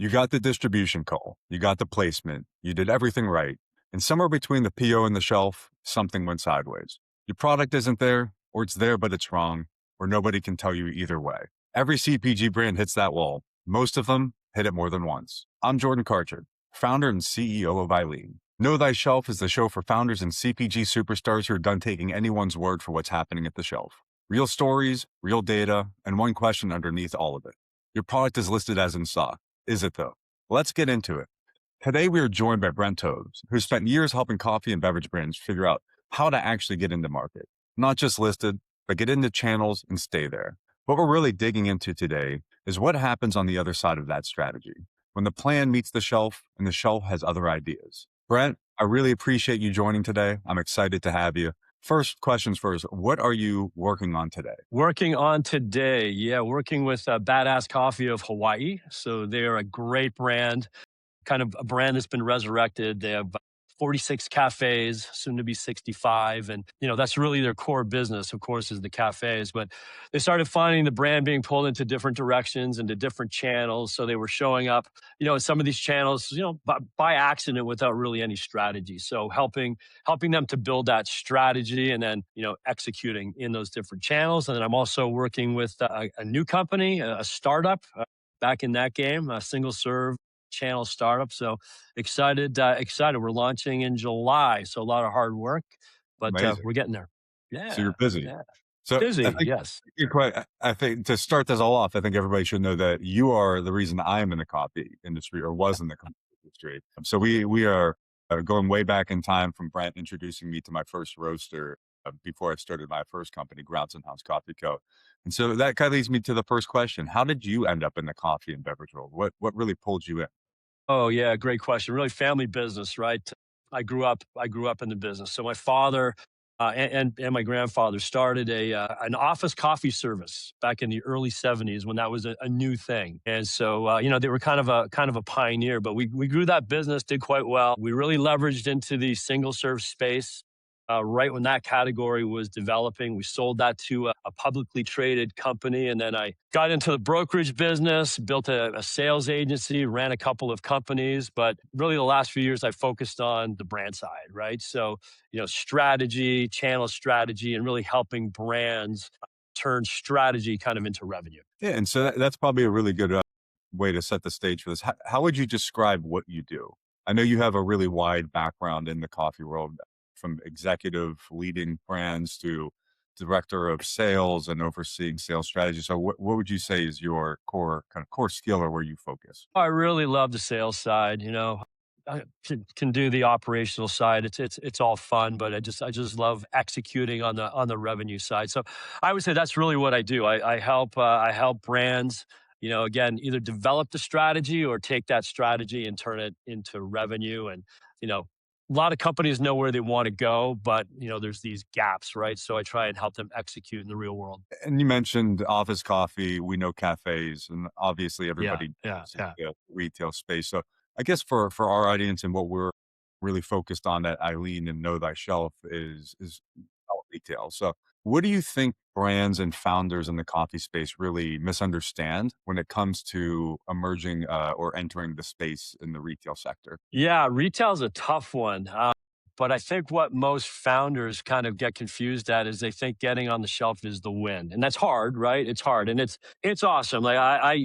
You got the distribution call, you got the placement, you did everything right. And somewhere between the PO and the shelf, something went sideways. Your product isn't there, or it's there, but it's wrong, or nobody can tell you either way. Every CPG brand hits that wall. Most of them hit it more than once. I'm Jordan Carter, founder and CEO of Eileen. Know Thy Shelf is the show for founders and CPG superstars who are done taking anyone's word for what's happening at the shelf. Real stories, real data, and one question underneath all of it. Your product is listed as in stock. Is it though? Let's get into it. Today, we are joined by Brent Toevs, who spent years helping coffee and beverage brands figure out how to actually get into market. Not just listed, but get into channels and stay there. What we're really digging into today is what happens on the other side of that strategy, when the plan meets the shelf and the shelf has other ideas. Brent, I really appreciate you joining today. I'm excited to have you. First questions first. What are you working on today? Working on today, working with Badass Coffee of Hawaii. So they are a great brand, kind of a brand that's been resurrected. They have 46 cafes, soon to be 65. And, that's really their core business, of course, is the cafes. But they started finding the brand being pulled into different directions, into different channels. So they were showing up, in some of these channels, by accident without really any strategy. So helping them to build that strategy and then, executing in those different channels. And then I'm also working with a new company, a startup, back in that game, a single serve channel startup. So excited. We're launching in July. So a lot of hard work, but Amazing. we're getting there. So Yeah. you're busy. Yeah. So Busy. I think Yes. you're quite, I think to start this all off, I think everybody should know that you are the reason I'm in the coffee industry or was in the coffee industry. So we are going way back in time from Brent introducing me to my first roaster before I started my first company, Grounds and House Coffee Co. And so that kind of leads me to the first question. How did you end up in the coffee and beverage world? What really pulled you in? Oh yeah. Great question. Really family business, right? I grew up in the business. So my father, and my grandfather started an office coffee service back in the early '70s when that was a new thing. And so they were kind of a pioneer. But we grew that business, did quite well. We really leveraged into the single serve space. Right when that category was developing, we sold that to a publicly traded company. And then I got into the brokerage business, built a sales agency, ran a couple of companies. But really, the last few years, I focused on the brand side, right? So, strategy, channel strategy, and really helping brands turn strategy kind of into revenue. Yeah, and so that's probably a really good way to set the stage for this. How would you describe what you do? I know you have a really wide background in the coffee world, from executive leading brands to director of sales and overseeing sales strategy. So what would you say is your core skill or where you focus? I really love the sales side. I can do the operational side. It's all fun, but I just love executing on the revenue side. So I would say that's really what I do. I help brands, again, either develop the strategy or take that strategy and turn it into revenue. And you know, a lot of companies know where they want to go, but there's these gaps, right? So I try and help them execute in the real world. And you mentioned office coffee. We know cafes, and obviously Yeah, everybody yeah, knows yeah. the retail space. So I guess for our audience and what we're really focused on at Eileen and Know Thy Shelf is about retail. So what do you think brands and founders in the coffee space really misunderstand when it comes to emerging or entering the space in the retail sector? Yeah, retail's a tough one. But I think what most founders kind of get confused at is they think getting on the shelf is the win. And that's hard, right? It's hard and it's awesome. Like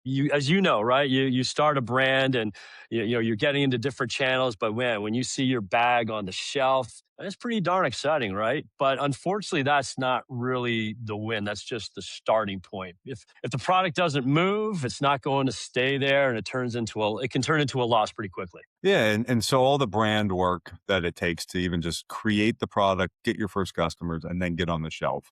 you as you know, right? You start a brand and you're getting into different channels, but man, when you see your bag on the shelf, it's pretty darn exciting, right? But unfortunately, that's not really the win. That's just the starting point. If the product doesn't move, it's not going to stay there, and it can turn into a loss pretty quickly. Yeah, and so all the brand work that it takes to even just create the product, get your first customers, and then get on the shelf.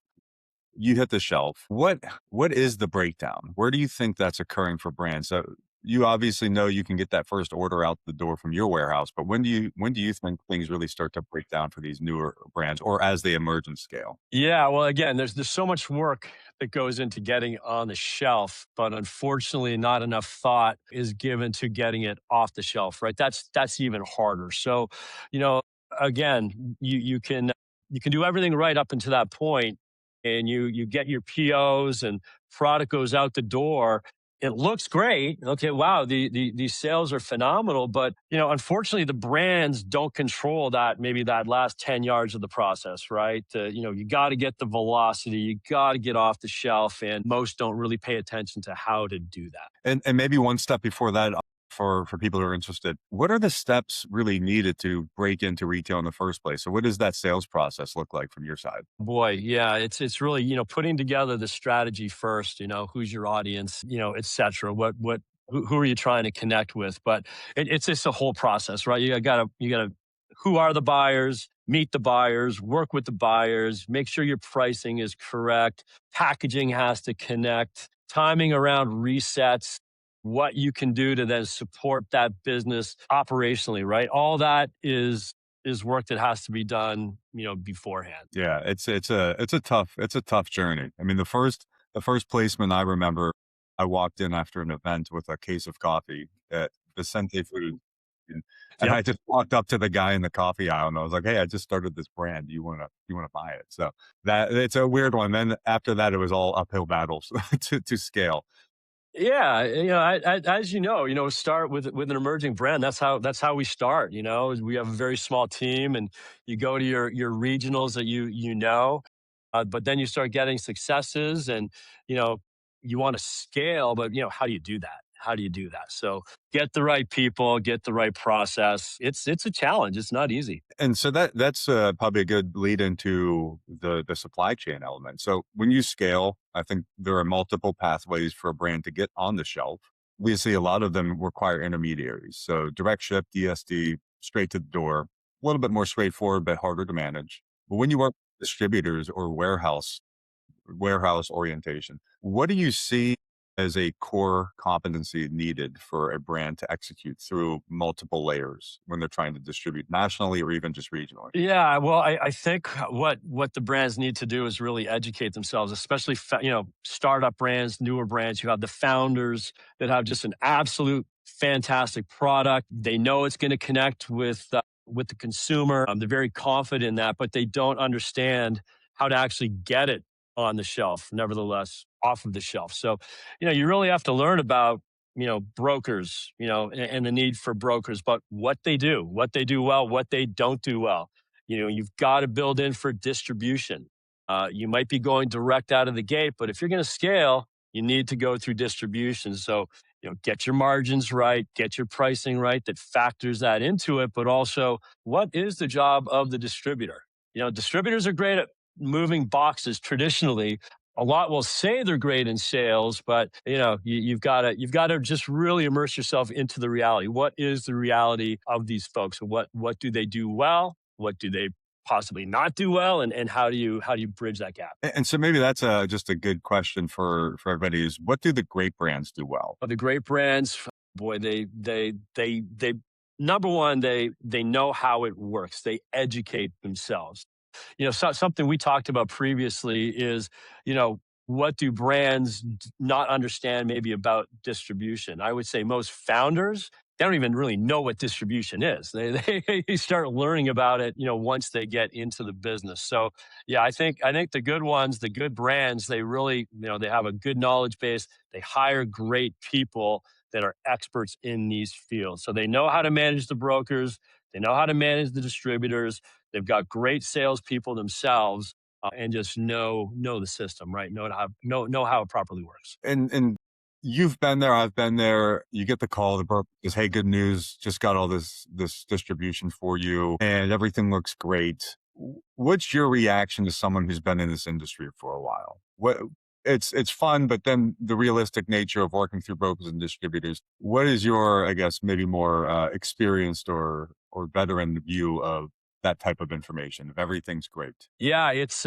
You hit the shelf. What is the breakdown? Where do you think that's occurring for brands? So you obviously know you can get that first order out the door from your warehouse, but when do you think things really start to break down for these newer brands or as they emerge and scale? Yeah, well, again, there's so much work that goes into getting on the shelf, but unfortunately, not enough thought is given to getting it off the shelf. Right? That's even harder. So, you know, again, you can do everything right up until that point, and you get your POs and product goes out the door. it looks great. Okay, wow, these sales are phenomenal, but unfortunately, the brands don't control that maybe that last 10 yards of the process, right? You got to get the velocity, you got to get off the shelf, and most don't really pay attention to how to do that. And maybe one step before that, for people who are interested, what are the steps really needed to break into retail in the first place? So what does that sales process look like from your side? Boy, yeah, it's really, putting together the strategy first, who's your audience, et cetera. Who are you trying to connect with? But it's just a whole process, right? You gotta, who are the buyers? Meet the buyers, work with the buyers, make sure your pricing is correct. Packaging has to connect, timing around resets, what you can do to then support that business operationally, right? All that is work that has to be done, beforehand. Yeah, it's a tough journey. I mean, the first placement I remember, I walked in after an event with a case of coffee at Vicente Food, and Yep. I just walked up to the guy in the coffee aisle and I was like, "Hey, I just started this brand. Do you wanna buy it?" So that it's a weird one. Then after that, it was all uphill battles to scale. Yeah, as start with an emerging brand. That's how we start. Is we have a very small team, and you go to your regionals that but then you start getting successes, and you know you want to scale. But how do you do that? How do you do that? So get the right people, get the right process. It's a challenge. It's not easy. And so that's probably a good lead into the supply chain element. So when you scale, I think there are multiple pathways for a brand to get on the shelf. We see a lot of them require intermediaries. So direct ship, DSD, straight to the door, a little bit more straightforward, but harder to manage. But when you work with distributors or warehouse orientation. What do you see as a core competency needed for a brand to execute through multiple layers when they're trying to distribute nationally or even just regionally? Yeah, well, I think what the brands need to do is really educate themselves, especially startup brands, newer brands. You have the founders that have just an absolute fantastic product. They know it's going to connect with the consumer. They're very confident in that, but they don't understand how to actually get it on the shelf. Nevertheless, off of the shelf. So, you really have to learn about brokers, and the need for brokers, but what they do well, what they don't do well. You've got to build in for distribution. You might be going direct out of the gate, but if you're going to scale, you need to go through distribution. So, get your margins right, get your pricing right that factors that into it, but also what is the job of the distributor? Distributors are great at moving boxes traditionally. A lot will say they're great in sales, but you've got to just really immerse yourself into the reality. What is the reality of these folks? What do they do well? What do they possibly not do well? And how do you bridge that gap? And so maybe that's just a good question for everybody is what do the great brands do well? But the great brands, boy, they number one, they know how it works. They educate themselves. Something we talked about previously is, what do brands not understand maybe about distribution? I would say most founders, they don't even really know what distribution is. They start learning about it, once they get into the business. So yeah, I think the good ones, the good brands, they really, they have a good knowledge base. They hire great people that are experts in these fields. So they know how to manage the brokers, they know how to manage the distributors. They've got great salespeople themselves, and just know the system, right? Know how it properly works. And you've been there, I've been there. You get the call, the broker says, "Hey, good news, just got all this distribution for you, and everything looks great." What's your reaction to someone who's been in this industry for a while? What it's fun, but then the realistic nature of working through brokers and distributors. What is your, I guess, maybe more experienced or veteran view of that type of information? If everything's great. Yeah, it's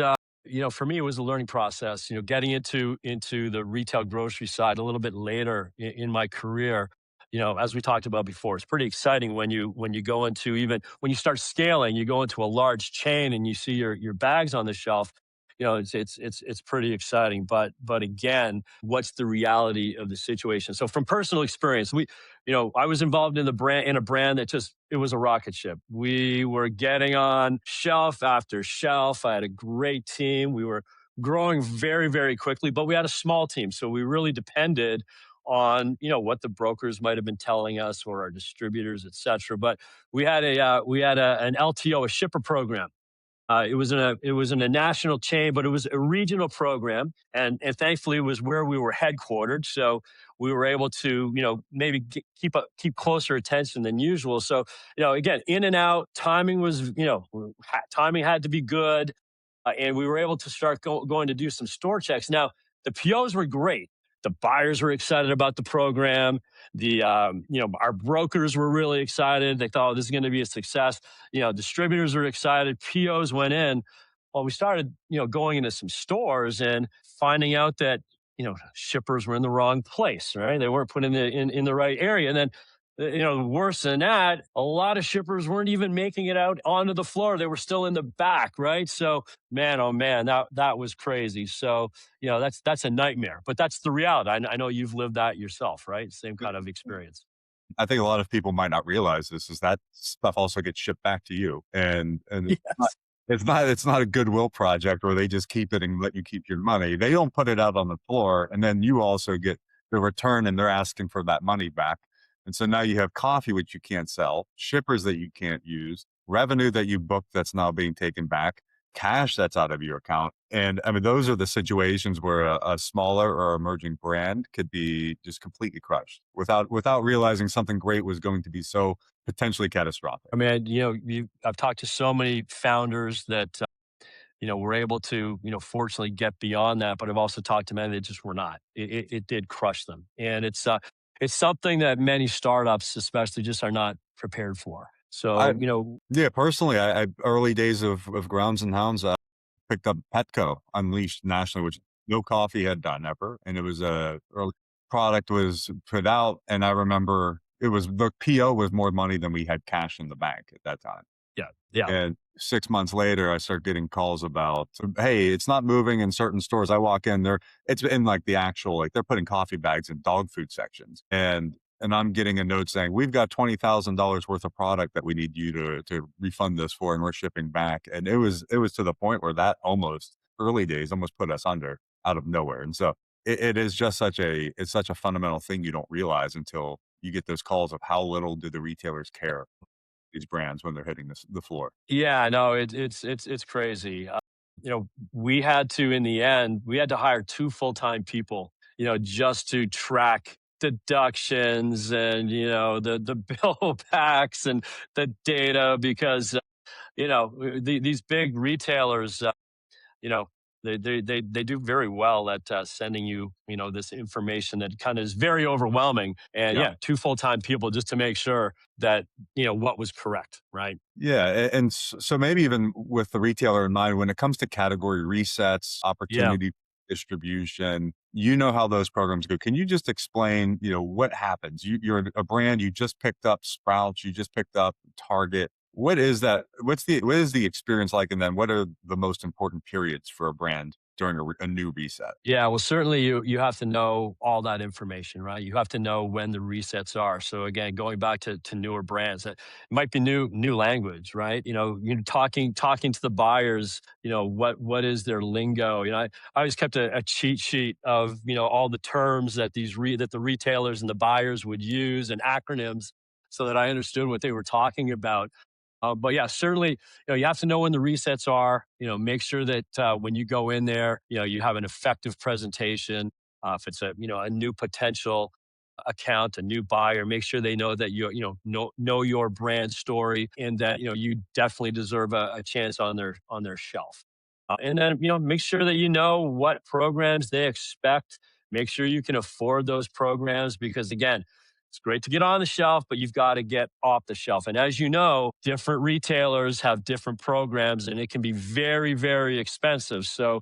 for me it was a learning process. Getting into the retail grocery side a little bit later in my career. As we talked about before, it's pretty exciting when you go into even when you start scaling, you go into a large chain and you see your bags on the shelf. It's pretty exciting. But again, what's the reality of the situation? So from personal experience, I was involved in a brand that just it was a rocket ship. We were getting on shelf after shelf. I had a great team. We were growing very, very quickly, but we had a small team. So we really depended on, what the brokers might have been telling us or our distributors, et cetera. But we had an LTO, a shipper program. It was in a national chain, but it was a regional program, and thankfully it was where we were headquartered. So we were able to, maybe keep closer attention than usual. So, again, in and out timing was, timing had to be good, and we were able to start going to do some store checks. Now, the POs were great. The buyers were excited about the program. Our brokers were really excited. They thought, oh, this is going to be a success. Distributors were excited. POs went in. Well, we started, going into some stores and finding out that, shippers were in the wrong place, right? They weren't put in the right area. And then, worse than that, a lot of shippers weren't even making it out onto the floor. They were still in the back, right? So, man, oh man, that was crazy. So, that's a nightmare, but that's the reality. I know you've lived that yourself, right? Same kind of experience. I think a lot of people might not realize this is that stuff also gets shipped back to you, and Yes. it's not a goodwill project where they just keep it and let you keep your money. They don't put it out on the floor, and then you also get the return, and they're asking for that money back. And so now you have coffee which you can't sell, shippers that you can't use, revenue that you booked that's now being taken back, cash that's out of your account. And I mean, those are the situations where a smaller or emerging brand could be just completely crushed without realizing something great was going to be so potentially catastrophic. I mean, I've talked to so many founders that, were able to, fortunately get beyond that. But I've also talked to many that just were not. It did crush them, and it's something that many startups, especially, just are not prepared for. I So, Yeah, personally, I early days of Grounds and Hounds, picked up Petco Unleashed nationally, which no coffee had done ever, and it was a early product was put out, and I remember it was the PO was more money than we had cash in the bank at that time. yeah, yeah, And 6 months later, I start getting calls about, "Hey, it's not moving in certain stores." I walk in there, it's in, like, the actual like, they're putting coffee bags in dog food sections, and I'm getting a note saying, "We've got $20,000 worth of product that we need you to refund this for, and we're shipping back." And it was to the point where that almost early days almost put us under out of nowhere. And so it is just it's such a fundamental thing you don't realize until you get those calls of how little do the retailers care, these brands, when they're hitting the floor. yeah. No, it's crazy. We had to, in the end, we had to hire two full-time people, just to track deductions and, the bill packs and the data, because these big retailers, you know they do very well at sending you, this information that kind of is very overwhelming. And Yeah. yeah, two full-time people just to make sure that, what was correct, right? Yeah, and so maybe even with the retailer in mind, when it comes to category resets, Yeah. opportunity distribution, you know how those programs go. Can you just explain, what happens? You're a brand, you just picked up Sprouts, you just picked up Target. What is that? What is the experience like? And then what are the most important periods for a brand during a new reset? Yeah, well, certainly you have to know all that information, right? You have to know when the resets are. So again, going back to newer brands, that might be new language, right? Talking to the buyers, what is their lingo? I always kept a cheat sheet of, all the terms that that the retailers and the buyers would use, and acronyms, so that I understood what they were talking about. But yeah, certainly, you have to know when the resets are. Make sure that when you go in there, you have an effective presentation. If it's a new potential account, a new buyer, make sure they know that know your brand story, and that you definitely deserve a chance on their shelf. And then, make sure that you know what programs they expect. Make sure you can afford those programs, because again, it's great to get on the shelf, but you've got to get off the shelf. And as you know, different retailers have different programs, and it can be very, very expensive. So,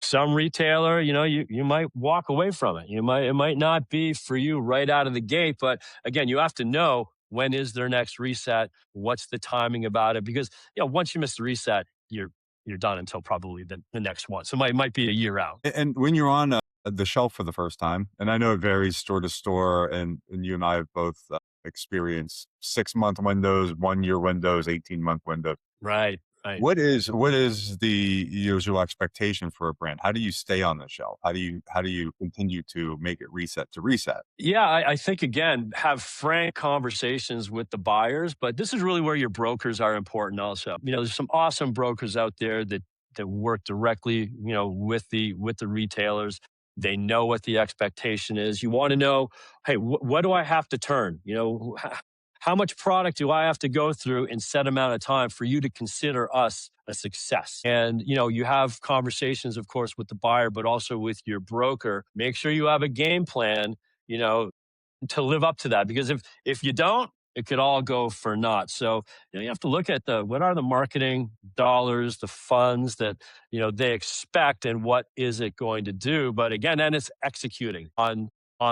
some retailer, you might walk away from it. It might not be for you right out of the gate, but again, you have to know when is their next reset, what's the timing about it, because once you miss the reset, you're done until probably the next one. So it might be a year out. And when you're on the shelf for the first time, and I know it varies store to store, and you and I have both experienced 6-month windows, 1-year windows, 18-month windows. Right. Right. What is the usual expectation for a brand? How do you stay on the shelf? How do you continue to make it reset to reset? Yeah, I think again, have frank conversations with the buyers, but this is really where your brokers are important also. There's some awesome brokers out there that work directly, with the retailers. They know what the expectation is. You want to know, hey, what do I have to turn? How much product do I have to go through in set amount of time for you to consider us a success? And you have conversations, of course, with the buyer, but also with your broker. Make sure you have a game plan, you know, to live up to that. Because if you don't, it could all go for naught. So you have to look at the what are the marketing dollars, the funds that they expect, and what is it going to do. But again, then it's executing on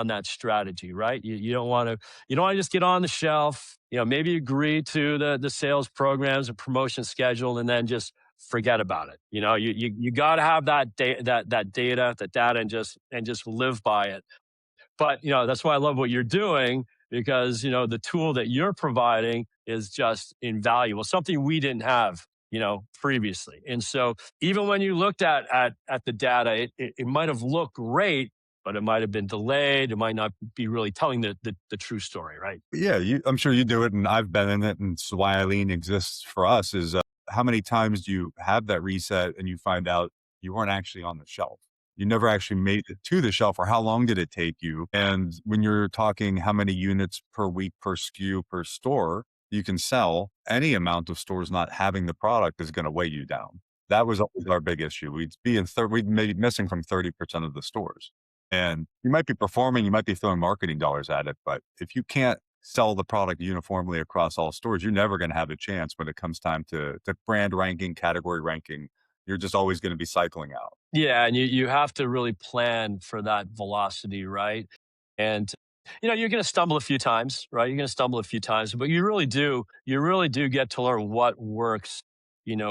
that strategy, right? You don't want to just get on the shelf. Maybe agree to the sales programs and promotion schedule, and then just forget about it. You got to have that data, and just live by it. But, that's why I love what you're doing, because, the tool that you're providing is just invaluable, something we didn't have, previously. And so even when you looked at the data, it might have looked great, but it might have been delayed. It might not be really telling the true story, right? Yeah, I'm sure you do it, and I've been in it, and it's why Eileen exists for us. Is how many times do you have that reset and you find out you weren't actually on the shelf? You never actually made it to the shelf, or how long did it take you? And when you're talking how many units per week, per SKU, per store you can sell, any amount of stores not having the product is going to weigh you down. That was always our big issue. We'd maybe missing from 30% of the stores. And you might be performing, you might be throwing marketing dollars at it, but if you can't sell the product uniformly across all stores, you're never going to have a chance when it comes time to brand ranking, category ranking. You're just always going to be cycling out. Yeah, and you have to really plan for that velocity, right? And you're going to stumble a few times, right? You're going to stumble a few times, but you really do get to learn what works,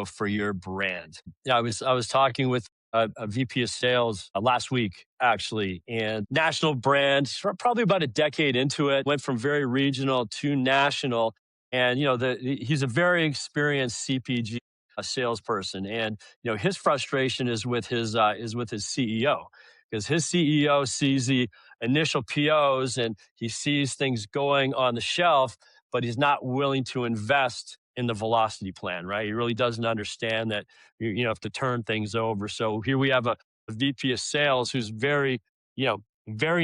for your brand. Yeah, I was talking with a VP of sales last week, actually, and national brand, probably about a decade into it, went from very regional to national. And he's a very experienced CPG, a salesperson, and his frustration is with his CEO, because his CEO sees the initial POs and he sees things going on the shelf, but he's not willing to invest in the velocity plan, right? He really doesn't understand that you have to turn things over. So here we have a VP of sales who's very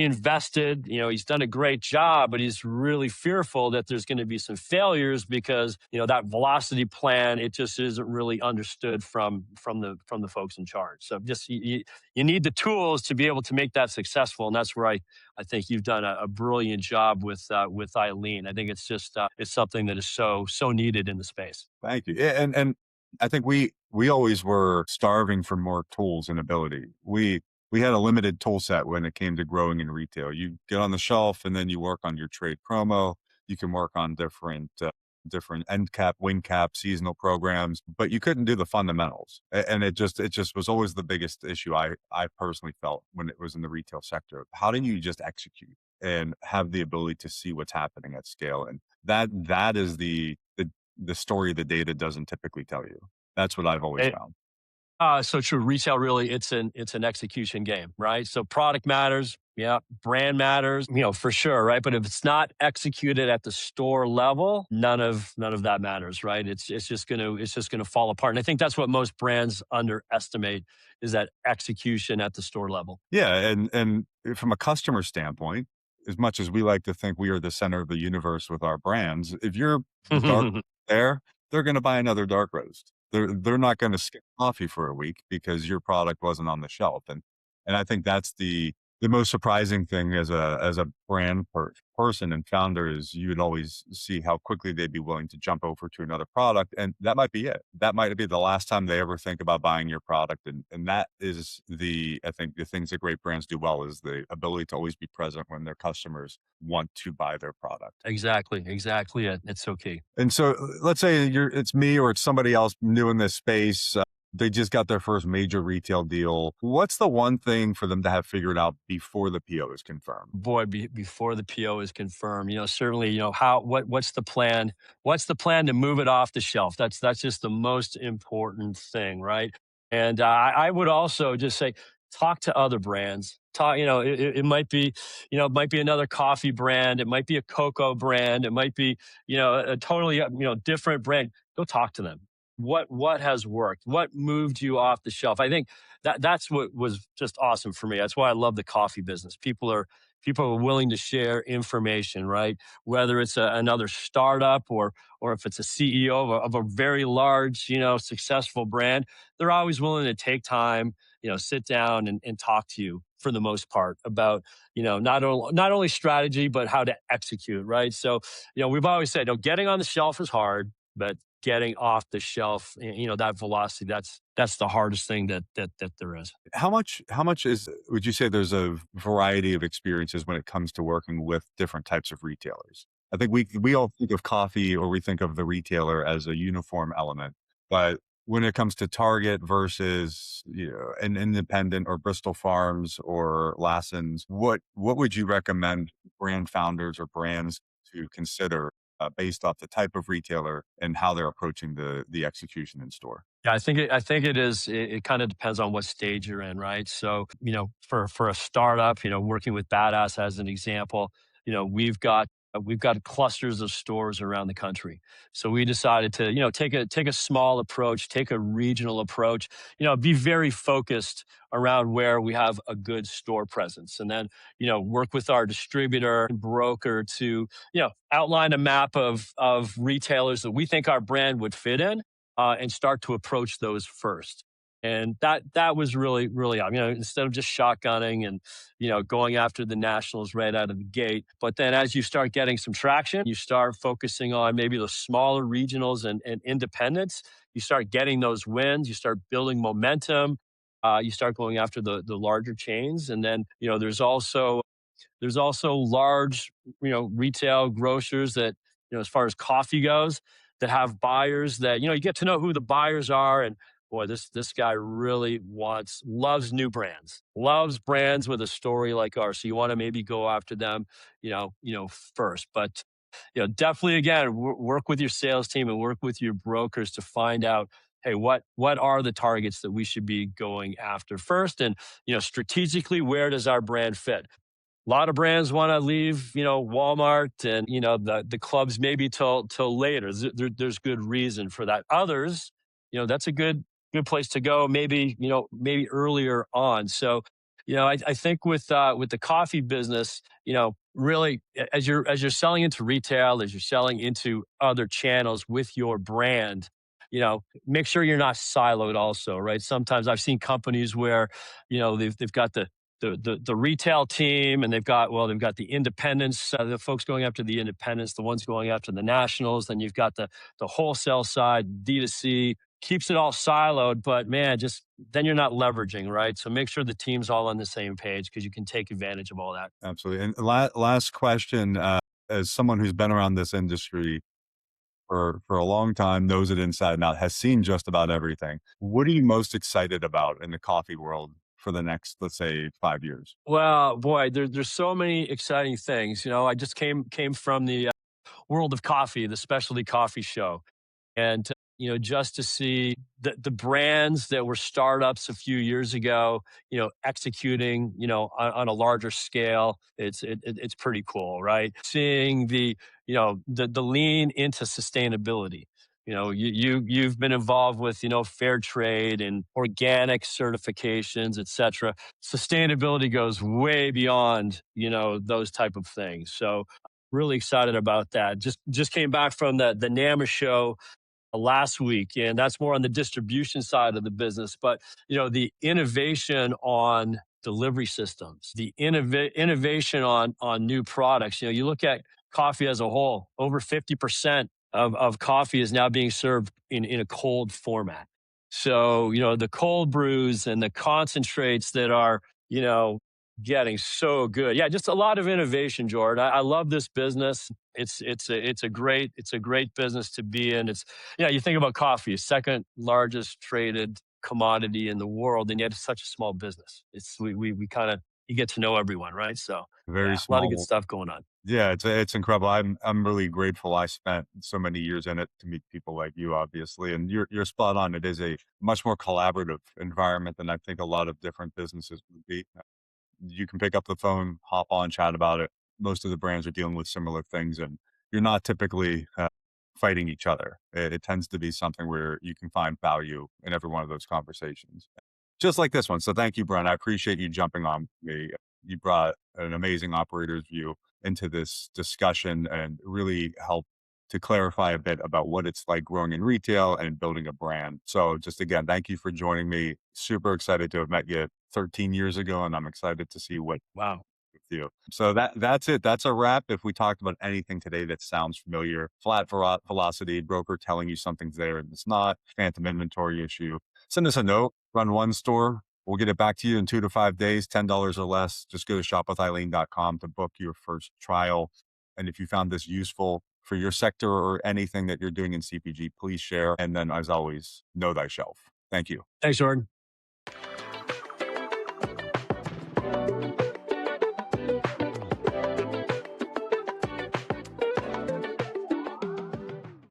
invested. He's done a great job, but he's really fearful that there's going to be some failures because that velocity plan, it just isn't really understood from the folks in charge. So just you need the tools to be able to make that successful, and that's where I think you've done a brilliant job with Eileen. I think it's just it's something that is so needed in the space. Thank you. Yeah, and I think we always were starving for more tools and ability. We had a limited tool set when it came to growing in retail. You get on the shelf and then you work on your trade promo. You can work on different end cap, wing cap, seasonal programs, but you couldn't do the fundamentals. And it just was always the biggest issue I personally felt when it was in the retail sector. How do you just execute and have the ability to see what's happening at scale? And that is the story the data doesn't typically tell you. That's what I've always found. So true. Retail really, it's an execution game, right? So product matters, yeah. Brand matters, for sure, right? But if it's not executed at the store level, none of that matters, right? It's just gonna fall apart. And I think that's what most brands underestimate, is that execution at the store level. Yeah, and from a customer standpoint, as much as we like to think we are the center of the universe with our brands, if you're the dark there, they're going to buy another dark roast. They're not going to skip coffee for a week because your product wasn't on the shelf. And I think that's the most surprising thing as a brand person and founder is you would always see how quickly they'd be willing to jump over to another product. And that might be it. That might be the last time they ever think about buying your product. And that is I think the things that great brands do well is the ability to always be present when their customers want to buy their product. Exactly. It's so key. And so let's say it's me or it's somebody else new in this space. They just got their first major retail deal. What's the one thing for them to have figured out before the PO is confirmed? Boy, before the PO is confirmed, certainly, what's the plan? What's the plan to move it off the shelf? That's just the most important thing, right? And I would also just say, talk to other brands. Talk, it might be, it might be another coffee brand, it might be a cocoa brand, it might be, a totally, different brand. Go talk to them. What has worked? What moved you off the shelf? I think that's what was just awesome for me. That's why I love the coffee business. People are willing to share information, right? Whether it's another startup or if it's a CEO of a very large, successful brand, they're always willing to take time, sit down and talk to you for the most part about, not only strategy but how to execute, right? So, we've always said, getting on the shelf is hard, but getting off the shelf, that velocity, that's the hardest thing that there is. How much is would you say there's a variety of experiences when it comes to working with different types of retailers? I think we all think of coffee or we think of the retailer as a uniform element, but when it comes to Target versus, an independent or Bristol Farms or Lassen's, what would you recommend brand founders or brands to consider, based off the type of retailer and how they're approaching the execution in store? Yeah, I think it is. It kind of depends on what stage you're in, right? So, for a startup, working with Badass as an example, we've got clusters of stores around the country. So we decided to, take a small approach, take a regional approach, be very focused around where we have a good store presence, and then, work with our distributor and broker to, outline a map of retailers that we think our brand would fit in, and start to approach those first. And that was really, really, instead of just shotgunning and, going after the nationals right out of the gate. But then as you start getting some traction, you start focusing on maybe the smaller regionals and independents. You start getting those wins, you start building momentum, you start going after the larger chains. And then, there's also large, retail grocers that, as far as coffee goes, that have buyers that, you get to know who the buyers are. And boy, this guy really loves new brands, loves brands with a story like ours. So you want to maybe go after them, first. But, definitely again, work with your sales team and work with your brokers to find out, hey, what are the targets that we should be going after first? And, strategically, where does our brand fit? A lot of brands want to leave, Walmart and, the clubs maybe till later. There's good reason for that. Others, that's a good place to go. Maybe earlier on. So, I think with the coffee business, really as you're selling into retail, as you're selling into other channels with your brand, make sure you're not siloed also, right? Sometimes I've seen companies where, they've got the retail team, and they've got the independents, the folks going after the independents, the ones going after the nationals. Then you've got the wholesale side, D2C, keeps it all siloed. But man, just then you're not leveraging, right? So make sure the team's all on the same page because you can take advantage of all that. Absolutely. And last question, as someone who's been around this industry for a long time, knows it inside and out, has seen just about everything. What are you most excited about in the coffee world for the next, let's say, 5 years? Well, boy, there's so many exciting things. I just came from the World of Coffee, the specialty coffee show. And, just to see the brands that were startups a few years ago, executing, on a larger scale, it's pretty cool, right? Seeing the lean into sustainability. You've been involved with, fair trade and organic certifications, et cetera. Sustainability goes way beyond, those type of things. So really excited about that. Just came back from the NAMA show last week, and that's more on the distribution side of the business. But the innovation on delivery systems, the innovation on new products. You look at coffee as a whole. Over 50% of coffee is now being served in a cold format. So the cold brews and the concentrates that are getting so good. Yeah, just a lot of innovation, Jordan. I love this business. It's a great business to be in. It's, you think about coffee, second largest traded commodity in the world, and yet it's such a small business. It's we kind of you get to know everyone, right? So Very yeah, a lot of good small. stuff going on. Yeah, it's incredible. I'm really grateful I spent so many years in it to meet people like you, obviously. And you're spot on. It is a much more collaborative environment than I think a lot of different businesses would be. You can pick up the phone, hop on, chat about it. Most of the brands are dealing with similar things, and you're not typically fighting each other. It tends to be something where you can find value in every one of those conversations, just like this one. So thank you, Brent. I appreciate you jumping on me. You brought an amazing operator's view into this discussion and really helped to clarify a bit about what it's like growing in retail and building a brand. So just again, thank you for joining me. Super excited to have met you 13 years ago, and I'm excited to see what Wow. with you. So that's it. That's a wrap. If we talked about anything today that sounds familiar, flat velocity, broker telling you something's there and it's not, phantom inventory issue, send us a note, run one store. We'll get it back to you in 2 to 5 days, $10 or less. Just go to shopwitheileen.com to book your first trial. And if you found this useful for your sector or anything that you're doing in CPG, please share. And then, as always, know thy shelf. Thank you. Thanks, Jordan.